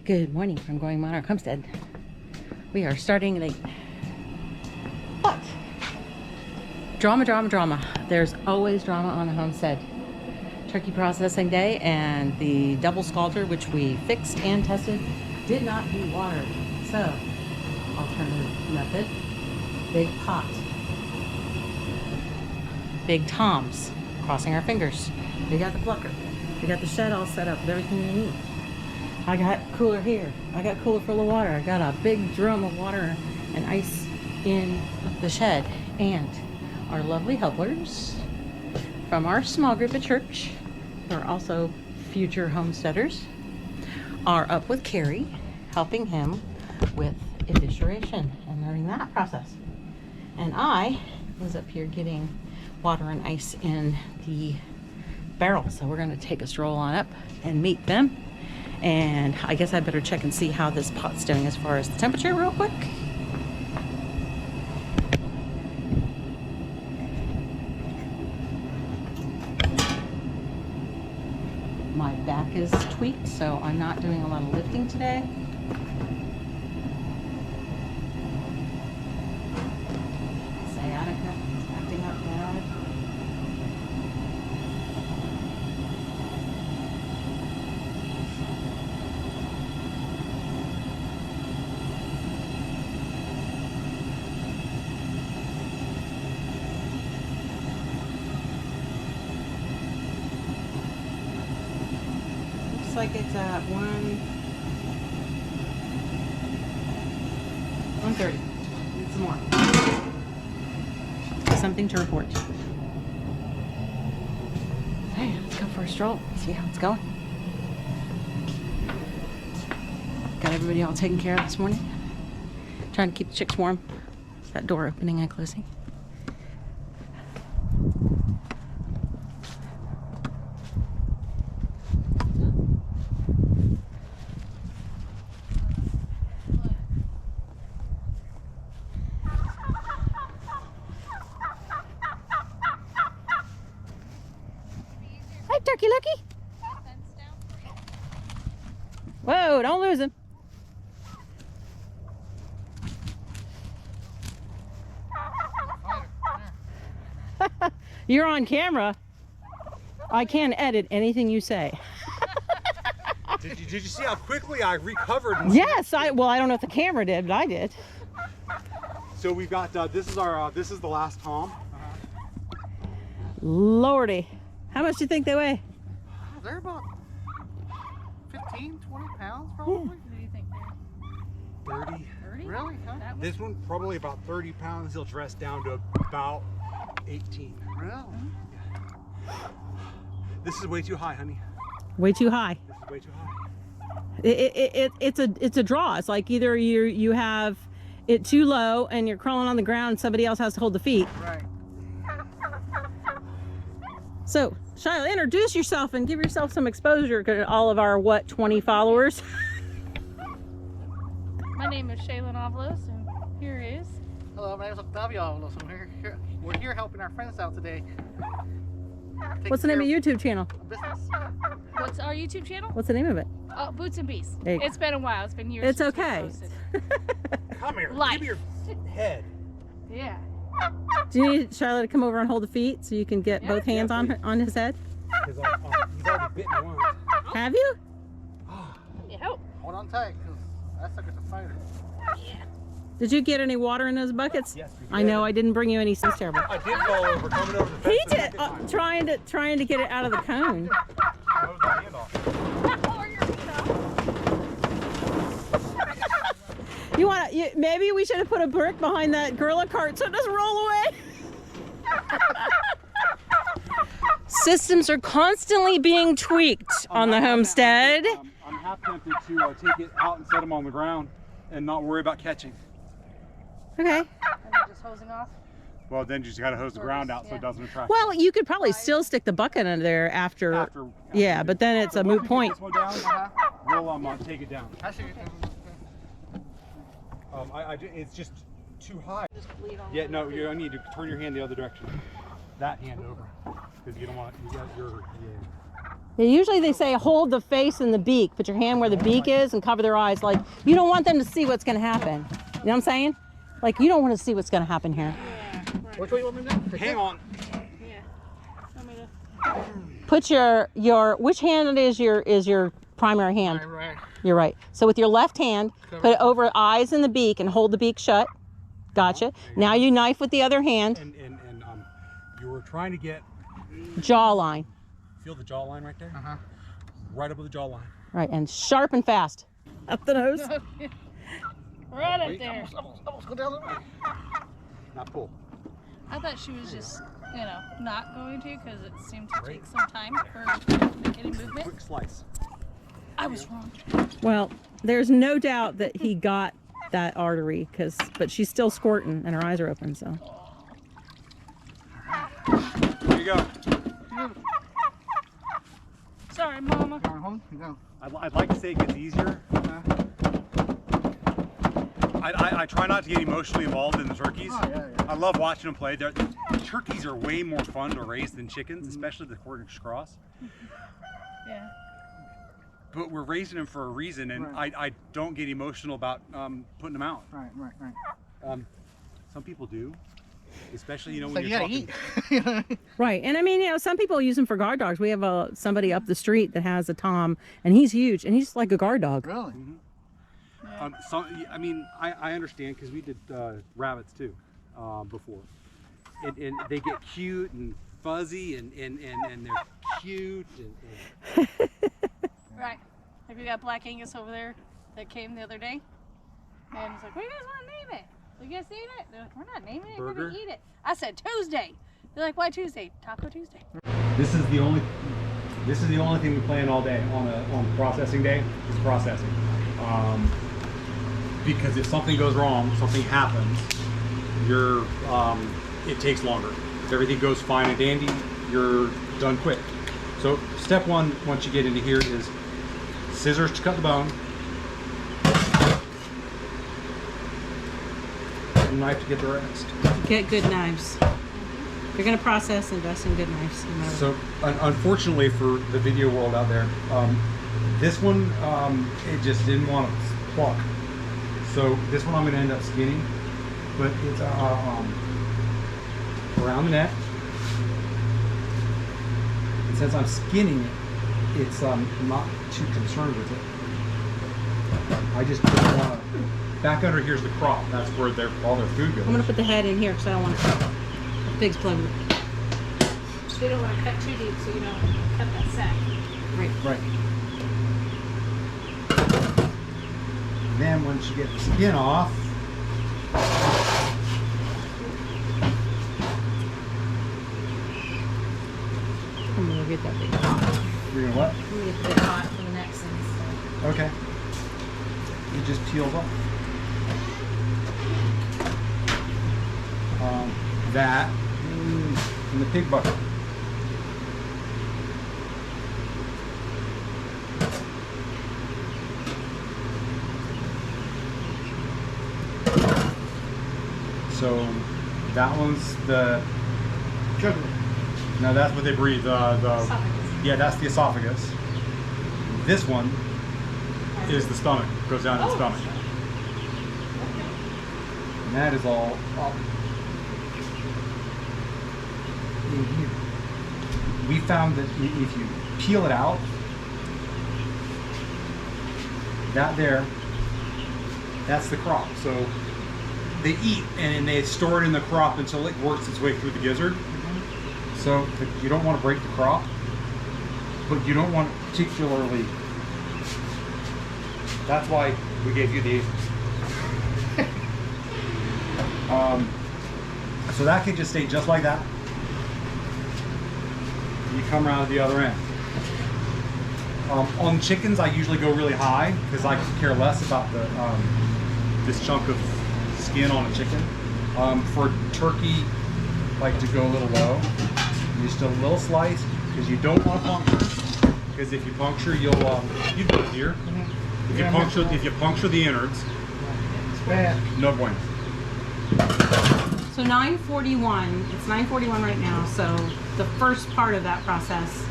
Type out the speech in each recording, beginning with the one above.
Good morning from Going Monarch Homestead. We are starting late. But drama. There's always drama on a homestead. Turkey processing day and the double scalder, which we fixed and tested, did not do water. So, alternative method, big pot. Big toms, crossing our fingers. We got the plucker. We got the shed all set up with everything we need. I got cooler here. I got cooler full of water. I got a big drum of water and ice in the shed. And our lovely helpers from our small group at church, who are also future homesteaders, are up with Carrie, helping him with evisceration and learning that process. And I was up here getting water and ice in the barrel. So we're going to take a stroll on up and meet them. And I guess I better check and see how this pot's doing as far as the temperature real quick. My back is tweaked, so I'm not doing a lot of lifting today. Sciatica is acting up bad. Like it's at 1:30. Need some more. Something to report. Hey, let's go for a stroll. See how it's going. Got everybody all taken care of this morning. Trying to keep the chicks warm. That door opening and closing. Turkey Lucky. Whoa, don't lose him. You're on camera. I can't edit anything you say. Did you see how quickly I recovered? Yes, I don't know if the camera did, but I did. So we've got this is the last tom. Lordy. How much do you think they weigh? They're about 15, 20 pounds probably. Yeah. What do you think? 30. 30? Really? Huh? This one probably about 30 pounds. He'll dress down to about 18. Really? This is way too high, honey. Way too high. This is way too high. It's a draw. It's like either you have it too low and you're crawling on the ground and somebody else has to hold the feet. Right. So, Shiloh, introduce yourself and give yourself some exposure to all of our, 20 followers? My name is Shaylin Avalos, and here is... Hello, my name is Octavio Avalos, and we're here helping our friends out today. What's the name of your YouTube channel? Business. What's our YouTube channel? What's the name of it? Boots and Beasts. There you go. It's been a while. It's been years. It's since we okay. posted. Come here. Life. Give me your head. Yeah. Do you need Shiloh to come over and hold the feet so you can get Yeah. both hands on his head? Because he's already bitten once. Have you? Yeah. Hold on tight, because that sucker's a fighter. Did you get any water in those buckets? Yes, we did. I know I didn't bring you any. So terrible. I did fall over coming over the fence. He the did. second time. Trying to get it out of the cone. That was my hand off. Maybe we should have put a brick behind that gorilla cart so it doesn't roll away. Systems are constantly being tweaked on the homestead. I'm half tempted to take it out and set them on the ground and not worry about catching. Okay. And then just hosing off. Well, then you just got to hose the ground out so Yeah. it doesn't attract. Well, you could probably still stick the bucket under there after yeah, but then it's a moot point. This one down, we'll take it down. I see. It's just too high. Yeah, no, you need to turn your hand the other direction. That hand over, because you don't want you got your Usually they say hold the face and the beak. Put your hand where the beak is and cover their eyes. Like, you don't want them to see what's going to happen. You know what I'm saying? Like, you don't want to see what's going to happen here. Yeah. Right. Which way you want me to do? Hang on. Yeah. Want me to... Put your which hand is your primary hand? Right. You're right. So with your left hand, put it over eyes and the beak and hold the beak shut. Gotcha. Now you knife with the other hand. And you were trying to get Jawline. feel the jawline right there. Uh-huh. Right above the jawline. Right, and sharp and fast. Up the nose. Right up Wait, there. Almost go down the way. Not pull. I thought she was just, you know, not going to because it seemed to take some time for to make any movement. Quick slice. I was wrong. Well, there's no doubt that he got that artery, but she's still squirting and her eyes are open, so. Here you go. Sorry, Mama. Going home? You go. I'd like to say it gets easier. I try not to get emotionally involved in the turkeys. Oh, yeah. I love watching them play. Turkeys are way more fun to raise than chickens, especially the Cornish cross. Yeah. But we're raising them for a reason, and Right. I don't get emotional about putting them out. Right. Some people do, especially So when you you're gotta talking. eat. Right, and I mean, some people use them for guard dogs. We have somebody up the street that has a Tom, and he's huge, and he's like a guard dog. Really? I understand because we did rabbits too before, and they get cute and fuzzy and they're cute. And Right. Like we got Black Angus over there that came the other day. And he's like, what do you guys want to name it? You guys name it? They're like, we're not naming it, we're Burger? gonna eat it. I said Tuesday. They're like, why Tuesday? Taco Tuesday. This is the only thing we plan all day on processing day is processing. Because if something goes wrong, something happens, it takes longer. If everything goes fine and dandy, you're done quick. So step one, once you get into here, is scissors to cut the bone, and a knife to get the rest. Get good knives. If you're gonna process, invest in good knives. No matter So unfortunately for the video world out there, this one, it just didn't want to pluck. So this one I'm going to end up skinning, but it's around the neck. And since I'm skinning it, it's I'm not too concerned with it. I just don't want to. Back under here's the crop. That's where all their food goes. I'm gonna put the head in here because I don't want to. Pig's plug. They don't want to cut too deep so you don't cut that sack. Right. Right. Then once you get the skin off, I'm gonna get that big pot. you're gonna what? I'm gonna get the big pot for the next thing. Okay. It just peels off. That in the pig bucket. So that one's the Sugar. no, that's what they breathe. Esophagus. Yeah, that's the esophagus. This one is the stomach. Goes down to the stomach. And that is all up in here. We found that if you peel it out, that's the crop. So they eat and they store it in the crop until it works its way through the gizzard. So you don't want to break the crop, but you don't want particularly. That's why we gave you these. So that can just stay just like that. You come around to the other end. On chickens, I usually go really high because I care less about this chunk of skin on a chicken. For turkey, I like to go a little low, just a little slice, because you don't want to puncture. Because if you puncture, you'll do it here. If you puncture the innards, It's bad. no bueno. So 9:41. It's 9:41 right now. So the first part of that process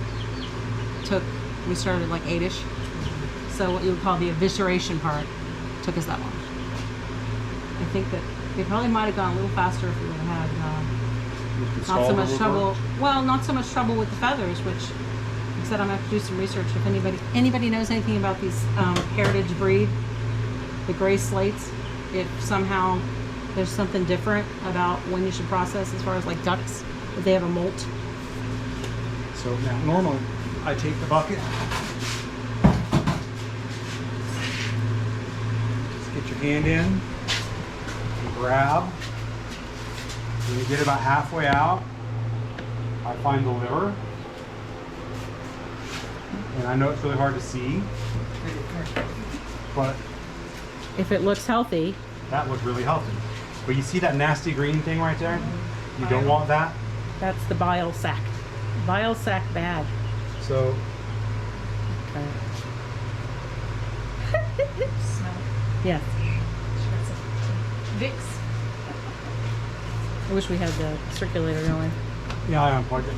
took We started at like 8-ish. So what you would call the evisceration part took us that long. I think that we probably might have gone a little faster if we would have had not so much trouble. Well, not so much trouble with the feathers, which I said I'm gonna have to do some research. If anybody knows anything about these heritage breed, the gray slates, if somehow there's something different about when you should process as far as like ducks, if they have a molt. So now normally I take the bucket, just get your hand in, and grab. When you get about halfway out, I find the liver. And I know it's really hard to see, but If it looks healthy, that looked really healthy. But you see that nasty green thing right there? You don't want that. that's the bile sac. Bile sac bad. So Okay. Smell. Yes. Vicks. I wish we had the circulator going. yeah, I unplugged it.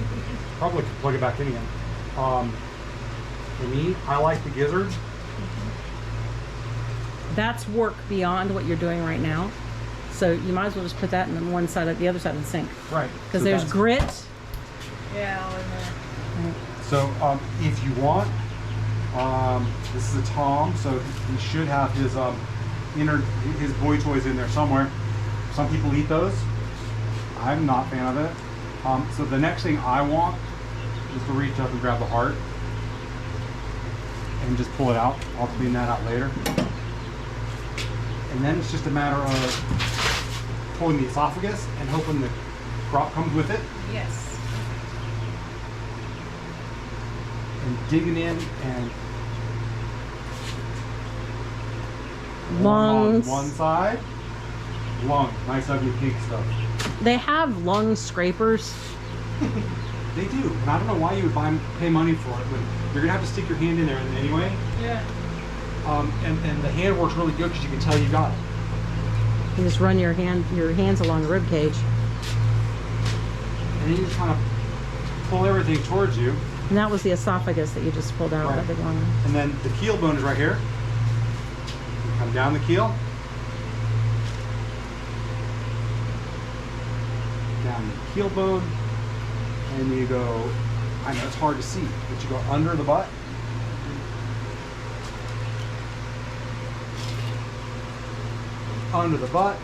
Probably could plug it back in again. For me, I like the gizzard. That's work beyond what you're doing right now. So you might as well just put that in one side, the other side of the sink. Right. Because So there's that's- grit. Yeah, all in there. So if you want, this is a Tom, so he should have his his boy toys in there somewhere. Some people eat those. I'm not a fan of it. So the next thing I want is to reach up and grab the heart and just pull it out. I'll clean that out later. And then it's just a matter of pulling the esophagus and hoping the crop comes with it. Yes. And digging in and Lungs. on one side, lung, nice ugly pink stuff. They have lung scrapers. They do, and I don't know why you would pay money for it, but you're gonna have to stick your hand in there anyway. Yeah. And the hand works really good because you can tell you got it. You just run your hands along the rib cage. And then you just kind of pull everything towards you. And that was the esophagus that you just pulled out. Right. That big one. And then the keel bone is right here. You come down the keel. Down the keel bone. And you go, I know it's hard to see, but you go under the butt. Under the butt.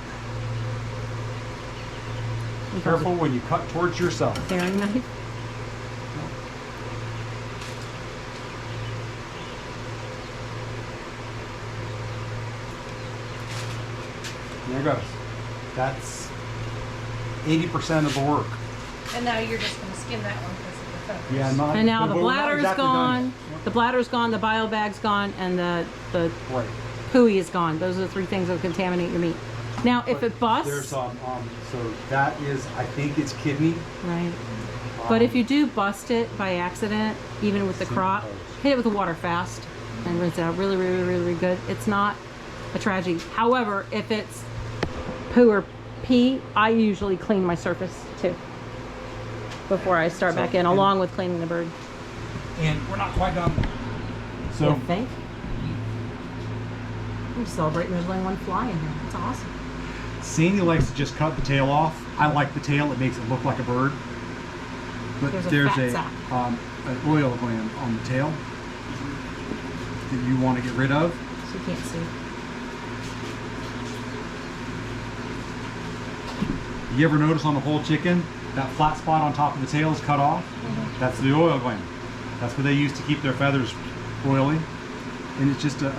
Careful when you cut towards yourself. Paring knife. There it goes. That's 80% of the work. And now you're just gonna skim that one because of the feathers. Yeah, not, And now the but we're not bladder's exactly gone. done. The bladder's gone. The bile bag's gone, and the Right. pooey is gone. Those are the three things that will contaminate your meat. Now, if But it busts, there's so that is, I think it's kidney. right? But if you do bust it by accident, even with the crop, hit it with the water fast and rinse it out really, really, really, really good. It's not a tragedy. However, if it's poo or pee, I usually clean my surface too before I start So, back in, and- along with cleaning the bird. And we're not quite done. So You think? I'm celebrating there's only one fly in here. That's awesome. Sandy likes to just cut the tail off. I like the tail; it makes it look like a bird. But There's a there's fat a sac. an oil gland on the tail that you want to get rid of. So you can't see. You ever notice on the whole chicken that flat spot on top of the tail is cut off? That's the oil gland. That's what they use to keep their feathers oily, and it's just a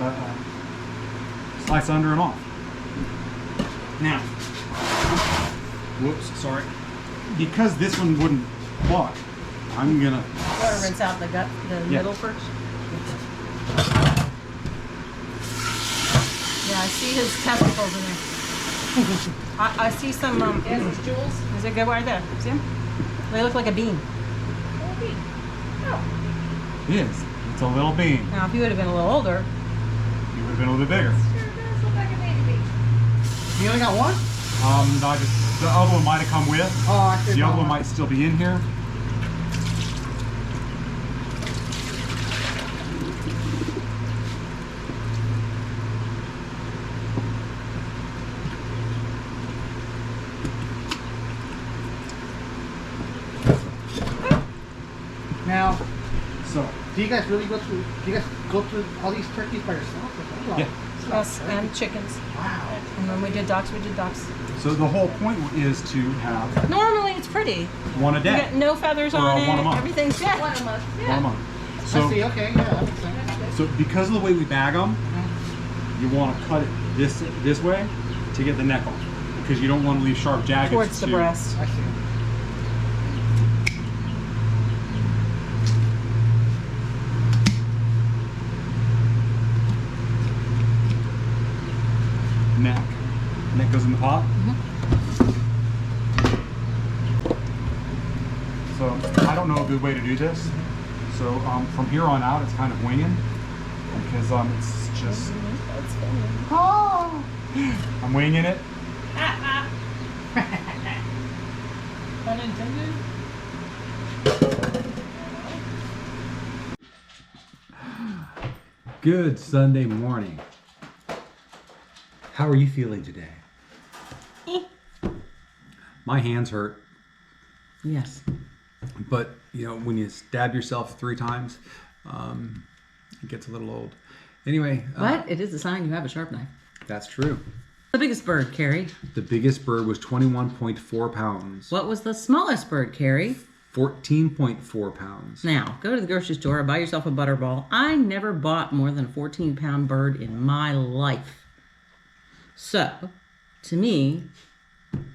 slice under and off. Now, whoops, sorry. Because this one wouldn't pluck, I'm gonna. Want to rinse out the gut, the Yeah. middle first? Yeah, I see his testicles in there. I see some, Yes, it's jewels. is it good right there? See him? They look like a bean. Okay. Oh. It is. It's a little bean. Now, if you would have been a little older, You would have been a little bit bigger. Sure does look like a baby bee. You only got one? No, the other one might have come with. Oh, I The other one might still be in here. Now, So, do you guys really go through all these turkeys by yourself? Like, yeah. Us and chickens. Wow. And when we did ducks, we did ducks. So the whole point is to have Normally it's pretty. one a You day. got no feathers Or, on one a it. month. Everything's yeah. One a month. One Yeah. a month. I So, see. Okay. Yeah, that makes sense. so because of the way we bag them, you want to cut it this way to get the neck off, because you don't want to leave sharp jaggeds Towards the to- breast. I see. Neck. Neck goes in the pot. So I don't know a good way to do this. So from here on out, it's kind of winging, because it's just. Oh, I'm winging it. Unintended. Good Sunday morning. How are you feeling today? My hands hurt, Yes. but you know, when you stab yourself 3 times, it gets a little old. Anyway, But it is a sign you have a sharp knife. that's true. The biggest bird, Carrie. The biggest bird was 21.4 pounds. What was the smallest bird, Carrie? 14.4 pounds. Now, go to the grocery store, buy yourself a butterball. I never bought more than a 14-pound bird in my life. So, to me,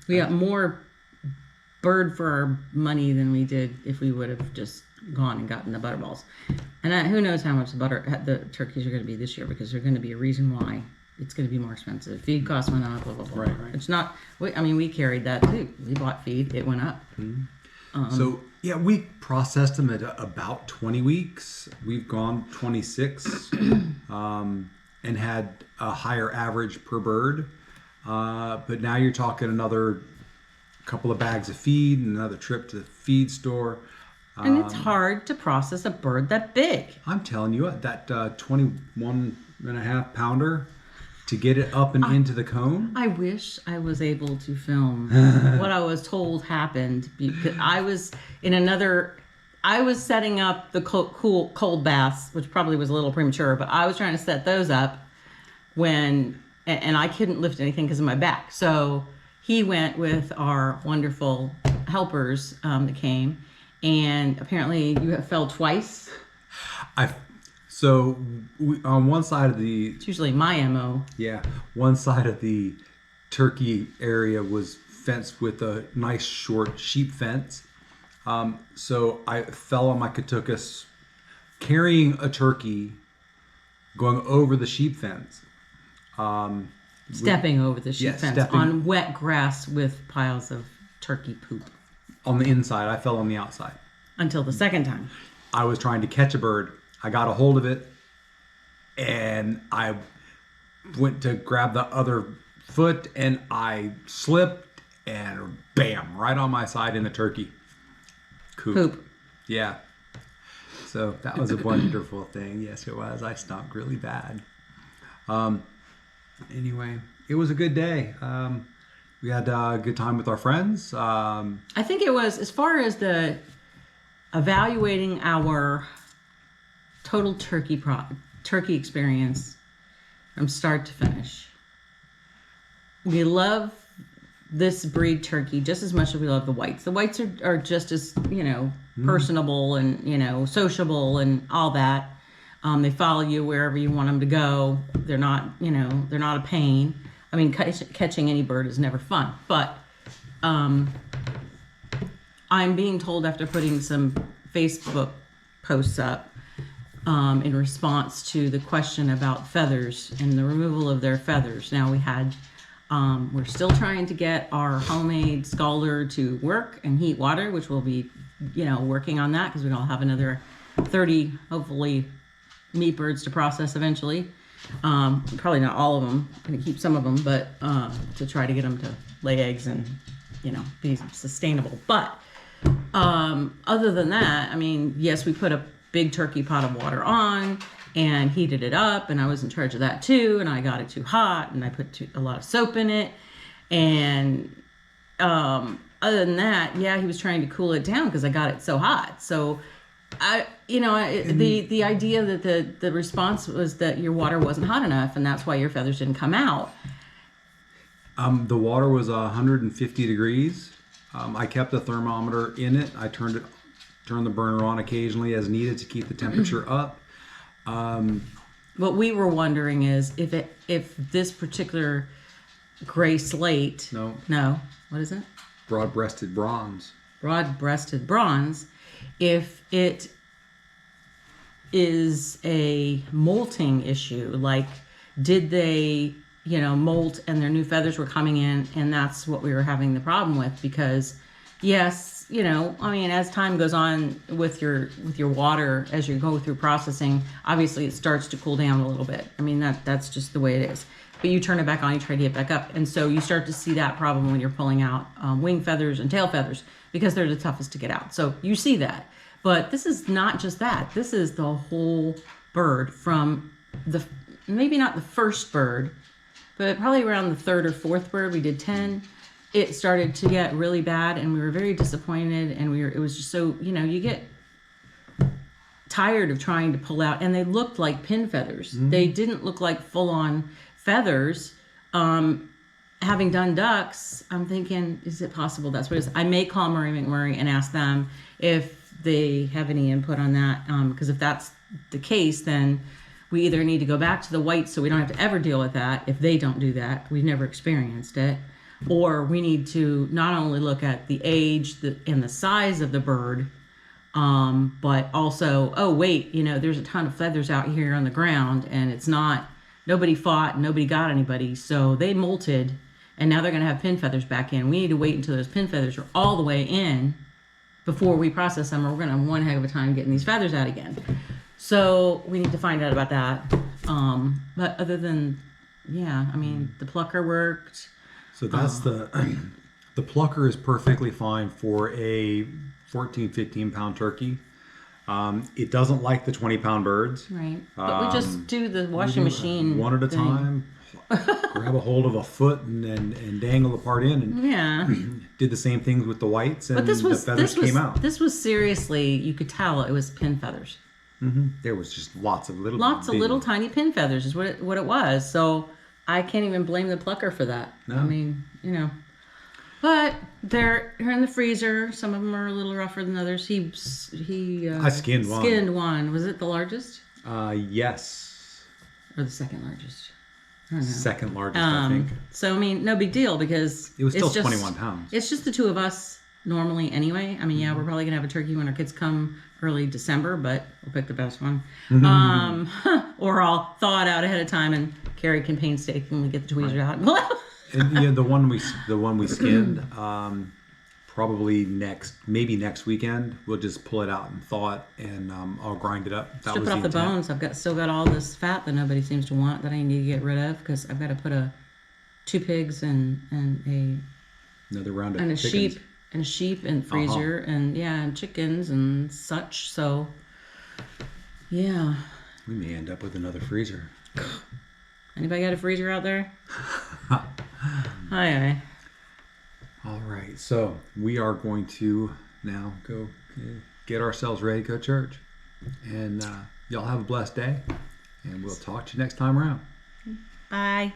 we got more bird for our money than we did if we would have just gone and gotten the butterballs. And who knows how much the turkeys are going to be this year, because there's going to be a reason why it's going to be more expensive. Feed costs went up, blah, blah, blah. Right. It's not, we carried that too. We bought feed, it went up. So, yeah, we processed them at about 20 weeks. We've gone 26 and had a higher average per bird. But now you're talking another couple of bags of feed and another trip to the feed store. And it's hard to process a bird that big. I'm telling you what, that 21.5 pounder, to get it up and into the cone. I wish I was able to film what I was told happened, because I was setting up the cold baths, which probably was a little premature, but I was trying to set those up and I couldn't lift anything because of my back. So he went with our wonderful helpers that came, and apparently you have fell twice. So on one side of the It's usually my MO. one side of the turkey area was fenced with a nice short sheep fence. So I fell on my katukas carrying a turkey, going over the sheep fence. Stepping over the sheep Yes, fence stepping. on wet grass with piles of turkey poop. On the inside, I fell on the outside. Until the second time. I was trying to catch a bird. I got a hold of it, and I went to grab the other foot, and I slipped, and bam, right on my side in the turkey coop. Poop. Yeah. So that was a wonderful thing. Yes, it was. I stunk really bad. Anyway, it was a good day. We had a good time with our friends. I think it was, as far as the evaluating our total turkey experience from start to finish. We love this breed turkey just as much as we love the whites. The whites are just as, personable and, sociable and all that. They follow you wherever you want them to go. They're not, they're not a pain. I mean, catching any bird is never fun, but I'm being told, after putting some Facebook posts up in response to the question about feathers and the removal of their feathers. Now we're still trying to get our homemade scalder to work and heat water, which we'll be, working on that, because we're going to have another 30, hopefully, meat birds to process eventually. Probably not all of them. I'm gonna keep some of them, but to try to get them to lay eggs and be sustainable. But other than that, I mean, yes, we put a big turkey pot of water on and heated it up, and I was in charge of that too. And I got it too hot, and I put a lot of soap in it. And other than that, yeah, he was trying to cool it down because I got it so hot. So The idea that the response was that your water wasn't hot enough, and that's why your feathers didn't come out. The water was 150 degrees. I kept the thermometer in it. I turned the burner on occasionally as needed to keep the temperature up. What we were wondering is if this particular gray slate. No. What is it? Broad-breasted bronze. Broad-breasted bronze. If it is a molting issue, like did they, molt and their new feathers were coming in, and that's what we were having the problem with, because yes, as time goes on with your water, as you go through processing, obviously it starts to cool down a little bit. That's just the way it is. But you turn it back on, you try to get back up. And so you start to see that problem when you're pulling out wing feathers and tail feathers, because they're the toughest to get out. So you see that. But this is not just that. This is the whole bird, from maybe not the first bird, but probably around the third or fourth bird. We did 10. It started to get really bad, and we were very disappointed. And it was just so, you get tired of trying to pull out, and they looked like pin feathers. Mm-hmm. They didn't look like full-on feathers. Having done ducks, I'm thinking, is it possible that's what it is? I may call Murray McMurray and ask them if they have any input on that, because if that's the case, then we either need to go back to the whites so we don't have to ever deal with that if they don't do that. We've never experienced it. Or we need to not only look at the age and the size of the bird, but also, there's a ton of feathers out here on the ground, and it's not, nobody fought, nobody got anybody, so they molted, and now they're going to have pin feathers back in. We need to wait until those pin feathers are all the way in before we process them, or we're going to have one heck of a time getting these feathers out again. So we need to find out about that. But other than, the plucker worked. So that's the plucker is perfectly fine for a 14, 15 pound turkey. It doesn't like the 20-pound birds. Right. But we just do the washing machine one at a time. Grab a hold of a foot and dangle the part in, and did the same things with the whites, and the feathers came out. This was seriously, you could tell it was pin feathers. Mm-hmm. There was just lots of little tiny pin feathers is what it was. So I can't even blame the plucker for that. No. But they're in the freezer. Some of them are a little rougher than others. I skinned one. Skinned one. Was it the largest? Yes. Or the second largest? I don't know. Second largest, I think. So no big deal, because it was still 21 pounds. It's just the two of us normally anyway. We're probably gonna have a turkey when our kids come early December, but we'll pick the best one. Mm-hmm. Or I'll thaw it out ahead of time, and Carrie can painstakingly get the tweezers out. And the one we skinned, probably maybe next weekend, we'll just pull it out and thaw it, and I'll grind it up. Strip it off the bones. I've still got all this fat that nobody seems to want that I need to get rid of, because I've got to put 2 pigs and another round of and a chickens. sheep in freezer, and chickens and such. So yeah, we may end up with another freezer. Anybody got a freezer out there? Aye. All right, so we are going to now go get ourselves ready to go to church, and y'all have a blessed day, and we'll talk to you next time around. Bye.